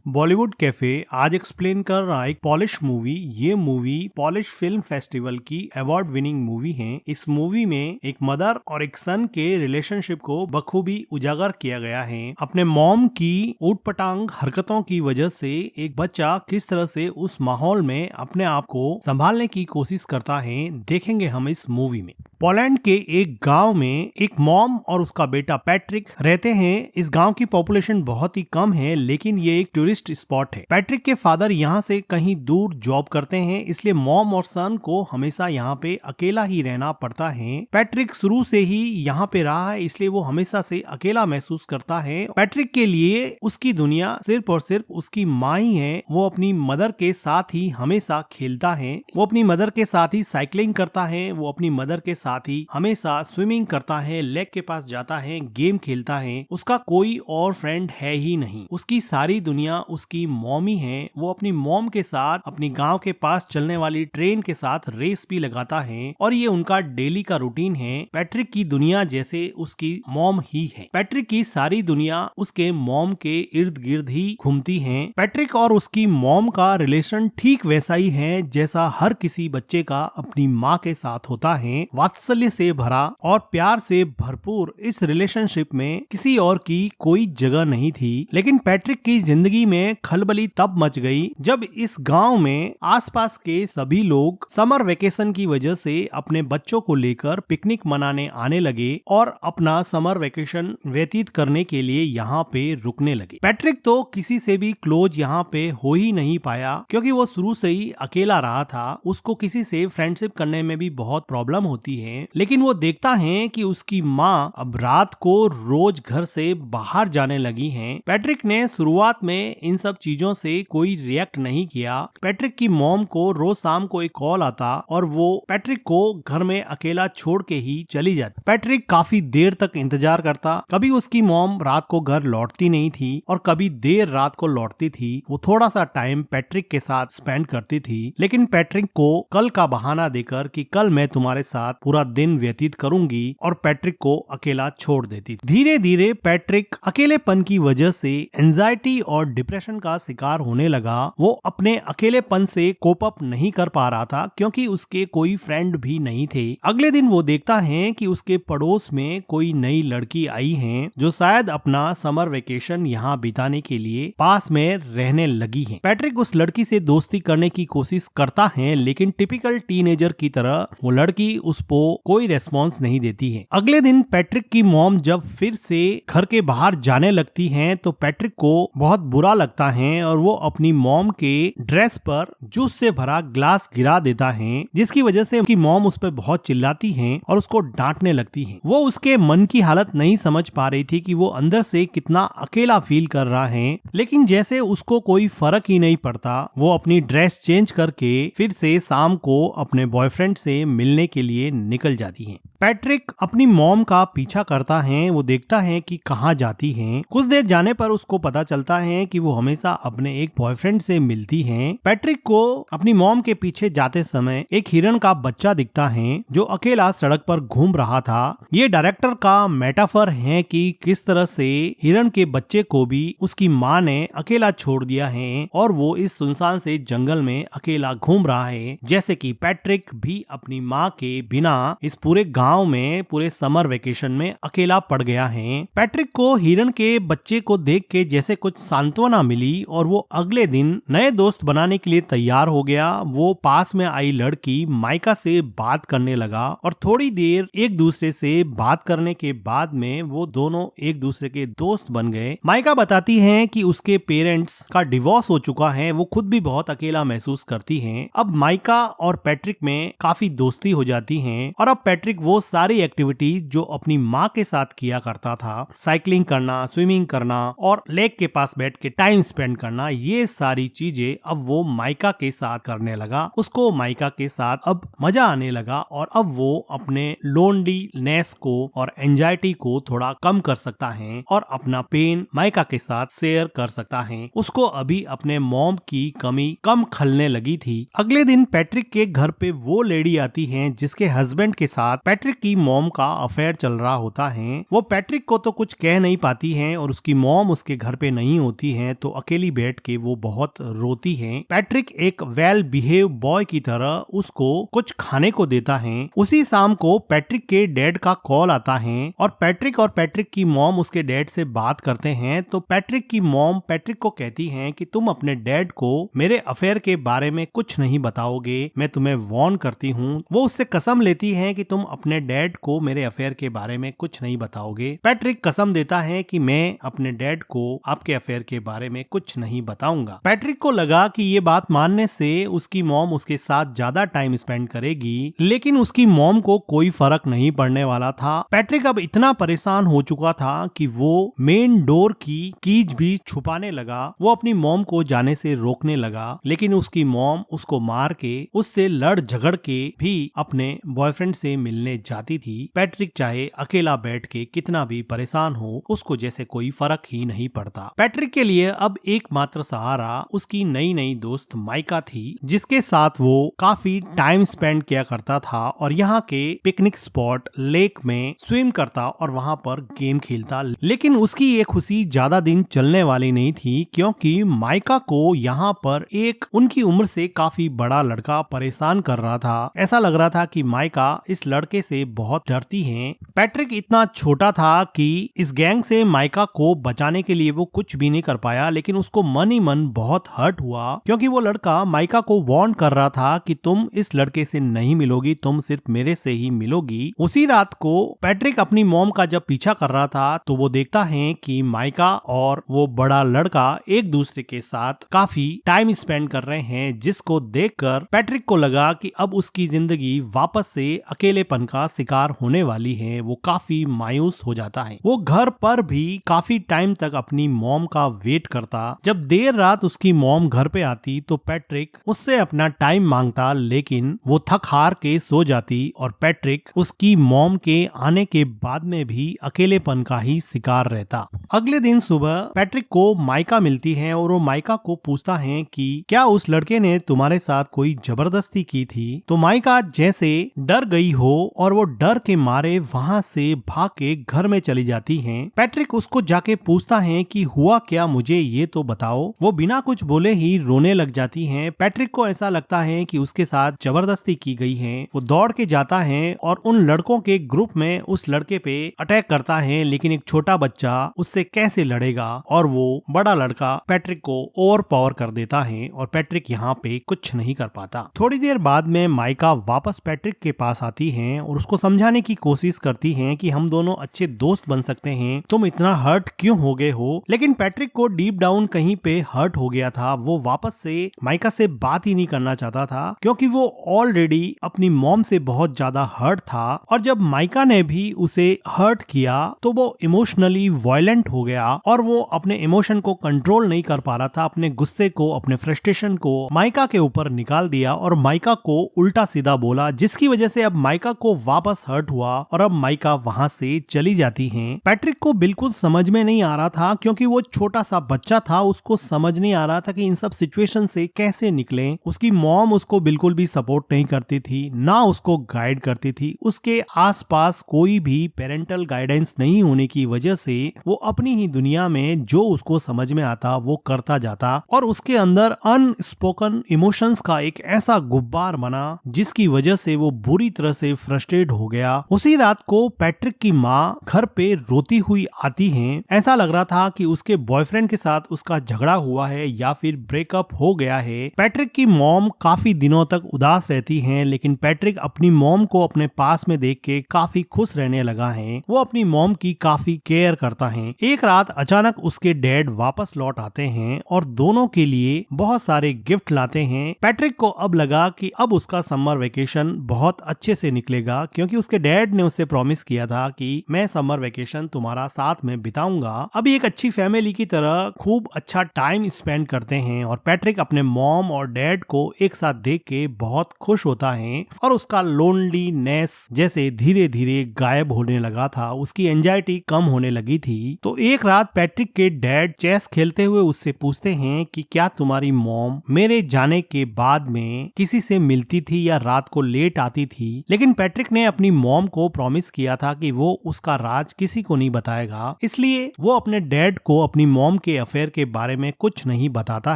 Bollywood cafe आज explain कर रहा है एक पॉलिश मूवी। ये मूवी पॉलिश फिल्म फेस्टिवल की अवार्ड विनिंग मूवी है। इस मूवी में एक मदर और एक सन के रिलेशनशिप को बखूबी उजागर किया गया है। अपने मॉम की ऊटपटांग हरकतों की वजह से एक बच्चा किस तरह से उस माहौल में अपने आप को संभालने की कोशिश करता है, देखेंगे हम इस मूवी में। पोलैंड के एक गांव में एक मॉम और उसका बेटा पैट्रिक रहते हैं। इस गांव की पॉपुलेशन बहुत ही कम है, लेकिन ये एक टूरिस्ट स्पॉट है। पैट्रिक के फादर यहाँ से कहीं दूर जॉब करते हैं, इसलिए मॉम और सन को हमेशा यहाँ पे अकेला ही रहना पड़ता है। पैट्रिक शुरू से ही यहाँ पे रहा है, इसलिए वो हमेशा से अकेला महसूस करता है। पैट्रिक के लिए उसकी दुनिया सिर्फ और सिर्फ उसकी माँ ही है। वो अपनी मदर के साथ ही हमेशा खेलता है, वो अपनी मदर के साथ ही साइकिलिंग करता है, वो अपनी मदर के साथ ही हमेशा स्विमिंग करता है, लेक के पास जाता है, गेम खेलता है। उसका कोई और फ्रेंड है ही नहीं। उसकी सारी दुनिया उसकी मॉमी है। वो अपनी मॉम के साथ अपनी गांव के पास चलने वाली ट्रेन के साथ रेस भी लगाता है और ये उनका डेली का रूटीन है। पैट्रिक की दुनिया जैसे उसकी मॉम ही है। पैट्रिक की सारी दुनिया उसके मॉम के इर्द गिर्द ही घूमती है। पैट्रिक और उसकी मॉम का रिलेशन ठीक वैसा ही है जैसा हर किसी बच्चे का अपनी माँ के साथ होता है। वात्सल्य से भरा और प्यार से भरपूर इस रिलेशनशिप में किसी और की कोई जगह नहीं थी। लेकिन पैट्रिक की जिंदगी में खलबली तब मच गई जब इस गांव में आसपास के सभी लोग समर वेकेशन की वजह से अपने बच्चों को लेकर पिकनिक मनाने आने लगे और अपना समर वेकेशन व्यतीत करने के लिए यहाँ पे रुकने लगे। पैट्रिक तो किसी से भी क्लोज यहाँ पे हो ही नहीं पाया, क्योंकि वो शुरू से ही अकेला रहा था। उसको किसी से फ्रेंडशिप करने में भी बहुत प्रॉब्लम होती है। लेकिन वो देखता है कि उसकी माँ अब रात को रोज घर से बाहर जाने लगी हैं। पैट्रिक ने शुरुआत में इन सब चीजों से कोई रिएक्ट नहीं किया। पैट्रिक की मॉम को रोज शाम को एक कॉल आता और वो पैट्रिक को घर में अकेला छोड़ के ही चली जाती। पैट्रिक काफी देर तक इंतजार करता। कभी उसकी मॉम रात को घर लौटती नहीं थी और कभी देर रात को लौटती थी। वो थोड़ा सा टाइम पैट्रिक के साथ स्पेंड करती थी, लेकिन पैट्रिक को कल का बहाना देकर कि कल मैं तुम्हारे साथ पूरा दिन व्यतीत करूंगी, और पैट्रिक को अकेला छोड़ देती। धीरे धीरे पैट्रिक अकेलेपन की वजह से एंजाइटी और डिप्रेशन का शिकार होने लगा। वो अपने अकेलेपन से कोप अप नहीं कर पा रहा था, क्योंकि उसके कोई फ्रेंड भी नहीं थे। अगले दिन वो देखता है कि उसके पड़ोस में कोई नई लड़की आई है, जो शायद अपना समर वेकेशन यहाँ बिताने के लिए पास में रहने लगी है। पैट्रिक उस लड़की से दोस्ती करने की कोशिश करता है, लेकिन टिपिकल टीनेजर की तरह वो लड़की उसको कोई रेस्पॉन्स नहीं देती है। अगले दिन पैट्रिक की मॉम जब फिर से घर के बाहर जाने लगती हैं, तो पैट्रिक को बहुत बुरा लगता है और वो अपनी मॉम के ड्रेस पर जूस से भरा ग्लास गिरा देता है, जिसकी वजह से उसकी मॉम उस पर बहुत चिल्लाती है और उसको डांटने लगती है। वो उसके मन की हालत नहीं समझ पा रही थी कि वो अंदर से कितना अकेला फील कर रहा है, लेकिन जैसे उसको कोई फर्क ही नहीं पड़ता, वो अपनी ड्रेस चेंज करके फिर से शाम को अपने बॉयफ्रेंड से मिलने के लिए निकल जाती है। पैट्रिक अपनी मॉम का पीछा करता है। वो देखता है कि कहाँ जाती है। कुछ देर जाने पर उसको पता चलता है कि वो हमेशा अपने एक बॉयफ्रेंड से मिलती है। पैट्रिक को अपनी मॉम के पीछे जाते समय एक हिरन का बच्चा दिखता है, जो अकेला सड़क पर घूम रहा था। ये डायरेक्टर का मेटाफर है कि किस तरह से हिरन के बच्चे को भी उसकी माँ ने अकेला छोड़ दिया है और वो इस सुनसान से जंगल में अकेला घूम रहा है, जैसे कि पैट्रिक भी अपनी माँ के बिना इस पूरे गांव में पूरे समर वेकेशन में अकेला पड़ गया है। पैट्रिक को हिरन के बच्चे को देख के जैसे कुछ सांत्वना मिली और वो अगले दिन नए दोस्त बनाने के लिए तैयार हो गया। वो पास में आई लड़की माइका से बात करने लगा और थोड़ी देर एक दूसरे से बात करने के बाद में वो दोनों एक दूसरे के दोस्त बन गए। माइका बताती है कि उसके पेरेंट्स का डिवोर्स हो चुका है। वो खुद भी बहुत अकेला महसूस करती है। अब माइका और पैट्रिक में काफी दोस्ती हो जाती है और अब पैट्रिक वो सारी एक्टिविटीज जो अपनी माँ के साथ किया करता था, साइकिलिंग करना, स्विमिंग करना और लेक के पास बैठ के टाइम स्पेंड करना, ये सारी चीजें अब वो माइका के साथ करने लगा। उसको माइका के साथ अब मजा आने लगा और अब वो अपने लोनलीनेस को और एंजाइटी को थोड़ा कम कर सकता है और अपना पेन माइका के साथ शेयर कर सकता है। उसको अभी अपने मॉम की कमी कम खलने लगी थी। अगले दिन पैट्रिक के घर पे वो लेडी आती है जिसके हस्बैंड के साथ पैट्रिक की मॉम का अफेयर चल रहा होता है। वो पैट्रिक को तो कुछ कह नहीं पाती है और उसकी मॉम उसके घर पे नहीं होती है, हैं तो अकेली बैठ के वो बहुत रोती है। पैट्रिक एक वेल बिहेव बॉय की तरह उसको कुछ खाने को देता है। उसी शाम को पैट्रिक के डैड का कॉल आता है और पैट्रिक की मॉम उसके डैड से बात करते हैं। तो पैट्रिक की मॉम पैट्रिक को कहती है कि तुम अपने डैड को मेरे अफेयर के बारे में कुछ नहीं बताओगे, मैं तुम्हें वार्न करती हूँ। वो उससे कसम लेती है कि तुम अपने डैड को मेरे अफेयर के बारे में कुछ नहीं बताओगे। पैट्रिक कसम देता है कि मैं अपने डैड को आपके अफेयर के बारे में कुछ नहीं बताऊंगा। पैट्रिक को लगा कि ये बात मानने से उसकी मॉम उसके साथ ज्यादा टाइम स्पेंड करेगी, लेकिन उसकी मॉम को कोई फर्क नहीं पड़ने वाला था। पैट्रिक अब इतना परेशान हो चुका था कि वो मेन डोर की कीज भी छुपाने लगा। वो अपनी मॉम को जाने से रोकने लगा, लेकिन उसकी मॉम उसको मार के उससे लड़ झगड़ के भी अपने बॉयफ्रेंड से मिलने जाती थी। पैट्रिक चाहे अकेला बैठ के कितना भी परेशान हो, उसको जैसे कोई फर्क ही नहीं पड़ता। पैट्रिक के लिए अब एकमात्र सहारा उसकी नई नई दोस्त माइका थी, जिसके साथ वो काफी टाइम स्पेंड किया करता था और यहाँ के पिकनिक स्पॉट लेक में स्विम करता और वहाँ पर गेम खेलता। लेकिन उसकी ये खुशी ज्यादा दिन चलने वाली नहीं थी, क्योंकि माइका को यहाँ पर एक उनकी उम्र से काफी बड़ा लड़का परेशान कर रहा था। ऐसा लग रहा था कि माइका इस लड़के से बहुत डरती है। पैट्रिक इतना छोटा था कि इस गैंग से माइका को बचाने के लिए वो कुछ भी नहीं कर पाया, लेकिन उसको मन ही मन बहुत हर्ट हुआ, क्योंकि वो लड़का माइका को वार्न कर रहा था कि तुम इस लड़के से नहीं मिलोगी, तुम सिर्फ मेरे से ही मिलोगी। उसी रात को पैट्रिक अपनी मॉम का जब पीछा कर रहा था तो वो देखता है कि माइका और वो बड़ा लड़का एक दूसरे के साथ काफी टाइम स्पेंड कर रहे हैं, जिसको देखकर पैट्रिक को लगा कि अब उसकी जिंदगी वापस से अकेलेपन का शिकार होने वाली है। वो काफी मायूस हो जाता है। वो घर पर भी काफी टाइम तक अपनी मॉम का वेट करता। जब देर रात उसकी मॉम घर पे आती तो पैट्रिक उससे अपना टाइम मांगता, लेकिन वो थक हार के सो जाती और पैट्रिक उसकी मॉम के आने के बाद में भी अकेलेपन का ही शिकार रहता। अगले दिन सुबह पैट्रिक को माइका मिलती है और वो माइका को पूछता है कि क्या उस लड़के ने तुम्हारे साथ कोई जबरदस्ती की थी। तो माइका जैसे डर गई हो और वो डर के मारे वहाँ से भाग के घर में चली जाती है। पैट्रिक उसको जाके पूछता है कि हुआ क्या, मुझे ये तो बताओ। वो बिना कुछ बोले ही रोने लग जाती है। पैट्रिक को ऐसा लगता है कि उसके साथ जबरदस्ती की गई है। वो दौड़ के जाता है और उन लड़कों के ग्रुप में उस लड़के पे अटैक करता है, लेकिन एक छोटा बच्चा उससे कैसे लड़ेगा और वो बड़ा लड़का पैट्रिक को ओवर पावर कर देता है और पैट्रिक यहाँ पे कुछ नहीं कर पाता। थोड़ी देर बाद में माइका वापस पैट्रिक के पास आती है और उसको समझाने की कोशिश करती है कि हम दोनों अच्छे दोस्त बन सकते हैं, तुम इतना हर्ट क्यों हो गए हो। लेकिन पैट्रिक को डीप डाउन कहीं पे हर्ट हो गया था। वो वापस से माइका से बात ही नहीं करना चाहता था, क्योंकि वो ऑलरेडी अपनी मॉम से बहुत ज्यादा हर्ट था और जब माइका ने भी उसे हर्ट किया तो वो इमोशनली वायलेंट हो गया और वो अपने इमोशन को कंट्रोल नहीं कर पा रहा था। अपने गुस्से को, अपने फ्रस्ट्रेशन को माइका के ऊपर निकाल दिया और माइका को उल्टा सीधा बोला, जिसकी वजह से अब माइका को वापस हर्ट हुआ और अब माइका वहाँ से चली जाती है। पैट्रिक को बिल्कुल समझ में नहीं आ रहा था, क्योंकि वो छोटा सा बच्चा था, उसको समझ नहीं आ रहा था कि इन सब सिचुएशन से कैसे निकले। उसकी मॉम उसको बिल्कुल भी सपोर्ट नहीं करती थी, ना उसको गाइड करती थी। उसके आसपास कोई भी पेरेंटल गाइडेंस नहीं होने की वजह से वो अपनी ही दुनिया में जो उसको समझ में आता वो करता जाता और उसके अंदर अनस्पोकन इमोशंस का एक ऐसा गुब्बार बना जिसकी वजह से वो बुरी तरह से फ्रस्ट्रेट हो गया। उसी रात को पैट्रिक की माँ घर पे रोती हुई आती है। ऐसा लग रहा था कि उसके बॉयफ्रेंड के साथ उसका झगड़ा हुआ है या फिर ब्रेकअप हो गया है। पैट्रिक की मॉम काफी दिनों तक उदास रहती हैं, लेकिन पैट्रिक अपनी मॉम को अपने पास में देख के काफी खुश रहने लगा है। वो अपनी मॉम की काफी केयर करता है। एक रात अचानक उसके डैड वापस लौट आते हैं और दोनों के लिए बहुत सारे गिफ्ट लाते हैं। पैट्रिक को अब लगा कि अब उसका समर वेकेशन बहुत अच्छे से निकलेगा, क्योंकि उसके डैड ने उससे प्रॉमिस किया था कि मैं समर वेकेशन तुम्हारा साथ में बिताऊंगा। अभी एक अच्छी फैमिली की तरह खूब अच्छा टाइम स्पेंड करते हैं और पैट्रिक अपने मॉम और डैड को एक साथ देख के बहुत खुश होता है और उसका लोनलीनेस जैसे धीरे धीरे गायब होने लगा था। उसकी एंजाइटी कम होने लगी थी। तो एक रात पैट्रिक के डैड चेस खेलते हुए उससे पूछते हैं कि क्या तुम्हारी मॉम मेरे जाने के बाद में किसी से मिलती थी या रात को लेट आती थी। लेकिन पैट्रिक ने अपनी मॉम को प्रॉमिस किया था कि वो उसका राज किसी को नहीं बताएगा, इसलिए वो अपने डैड को अपनी मॉम के अफेयर के बारे में कुछ नहीं बताता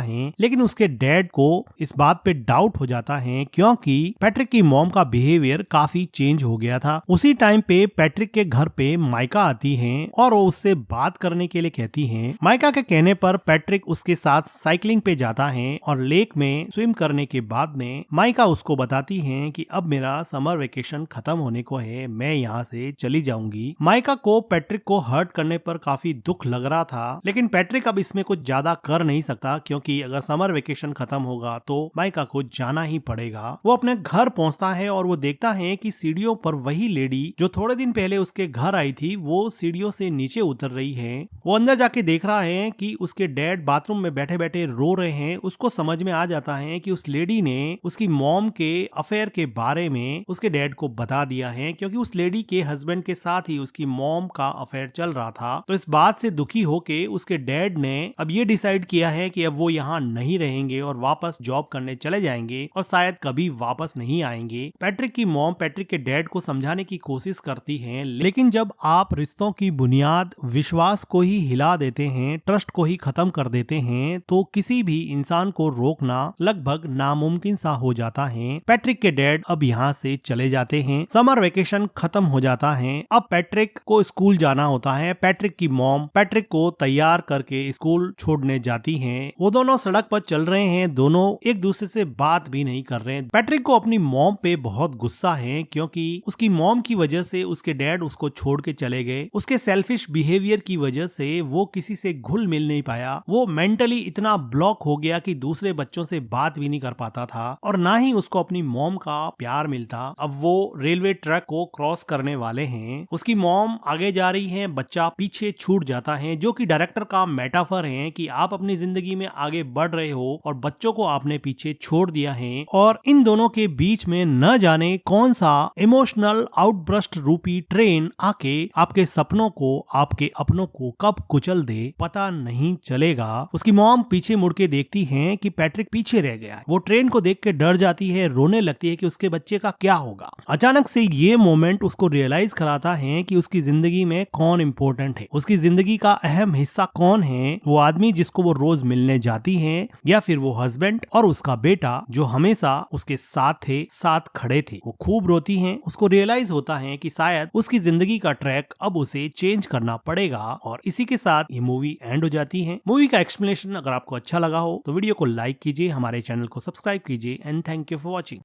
है, लेकिन उसके डैड को इस बात पे डाउट हो जाता है क्योंकि पैट्रिक की मॉम का बिहेवियर काफी चेंज हो गया था। उसी टाइम पे पैट्रिक के घर पे माइका आती है और वो उससे बात करने के लिए कहती है। माइका के कहने पर पैट्रिक उसके साथ साइकिलिंग पे जाता है और लेक में स्विम करने के बाद में माइका उसको बताती है कि अब मेरा समर वेकेशन खत्म होने को है, मैं यहाँ से चली जाऊंगी। माइका को पैट्रिक को हर्ट करने पर काफी दुख लग रहा था, लेकिन पैट्रिक अब इसमें कुछ ज्यादा कर नहीं सकता क्योंकि अगर समर वेकेशन खत्म होगा तो माइका को जाना ही पड़ेगा। वो अपने घर पहुंचता है और वो देखता है कि सीढ़ियों पर वही लेडी जो थोड़े दिन पहले उसके घर आई थी वो सीढ़ियों से नीचे उतर रही है। वो अंदर जाके देख रहा है कि उसके डैड बाथरूम में बैठे बैठे रो रहे हैं। उसको समझ में आ जाता है कि उस लेडी ने उसकी मॉम के अफेयर के बारे में उसके डैड को बता दिया है, क्योंकि उस लेडी के हस्बैंड के साथ ही उसकी मॉम का अफेयर चल रहा था। तो इस बात से दुखी होके उसके डैड ने अब ये डिसाइड किया है कि अब वो यहाँ नहीं रहेंगे और वापस जॉब करने चले जाएंगे और शायद कभी वापस नहीं आएंगे। पैट्रिक की मॉम पैट्रिक के डैड को समझाने की कोशिश करती है, लेकिन जब आप रिश्तों की बुनियाद विश्वास को ही हिला देते हैं, ट्रस्ट को ही खत्म कर देते हैं, तो किसी भी इंसान को रोकना लगभग नामुमकिन सा हो जाता है। पैट्रिक के डैड अब यहाँ से चले जाते हैं। समर वेकेशन खत्म हो जाता है। अब पैट्रिक को स्कूल जाना होता है। पैट्रिक की मॉम पैट्रिक को तैयार करके स्कूल छोड़ने जाती हैं। वो दोनों सड़क पर चल रहे हैं, दोनों एक दूसरे से बात भी नहीं कर रहे हैं। पैट्रिक को अपनी मॉम पे बहुत गुस्सा है क्योंकि उसकी मॉम की वजह से उसके डैड उसको छोड़ के चले गए। उसके सेल्फिश बिहेवियर की वजह से वो किसी से घुल मिल नहीं पाया। वो मेंटली इतना ब्लॉक हो गया कि दूसरे बच्चों से बात भी नहीं कर पाता था और ना ही उसको अपनी मॉम का प्यार मिलता। अब वो रेलवे ट्रैक को क्रॉस करने वाले हैं। उसकी मॉम आगे जा रही है, बच्चा पीछे छूट जाता है, जो कि डायरेक्टर का मेटाफर है कि आप अपनी जिंदगी में आगे बढ़ रहे हो और बच्चों को आपने पीछे छोड़ दिया है। और इन दोनों के बीच में न जाने कौन सा इमोशनल आउटबर्स्ट रूपी ट्रेन आके आपके सपनों को, आपके अपनों को कब कुचल दे पता नहीं चलेगा। उसकी मॉम पीछे मुड़ के देखती है कि पैट्रिक पीछे रह गया है। वो ट्रेन को देख के डर जाती है, रोने लगती है कि उसके बच्चे का क्या होगा। अचानक से ये मोमेंट उसको रियलाइज कराता है कि उसकी जिंदगी में कौन इम्पोर्टेंट है, उसकी जिंदगी का अहम हिस्सा कौन है। वो आदमी जिसको वो रोज मिलने जाती है, या फिर वो हस्बैंड और उसका बेटा जो हमेशा उसके साथ थे, साथ खड़े थे। वो खूब रोती है। उसको रियलाइज होता है कि शायद उसकी जिंदगी का ट्रैक अब उसे चेंज करना पड़ेगा। और इसी के साथ ये मूवी एंड हो जाती है। मूवी का एक्सप्लेनेशन अगर आपको अच्छा लगा हो तो वीडियो को लाइक कीजिए, हमारे चैनल को सब्सक्राइब कीजिए and thank you for watching.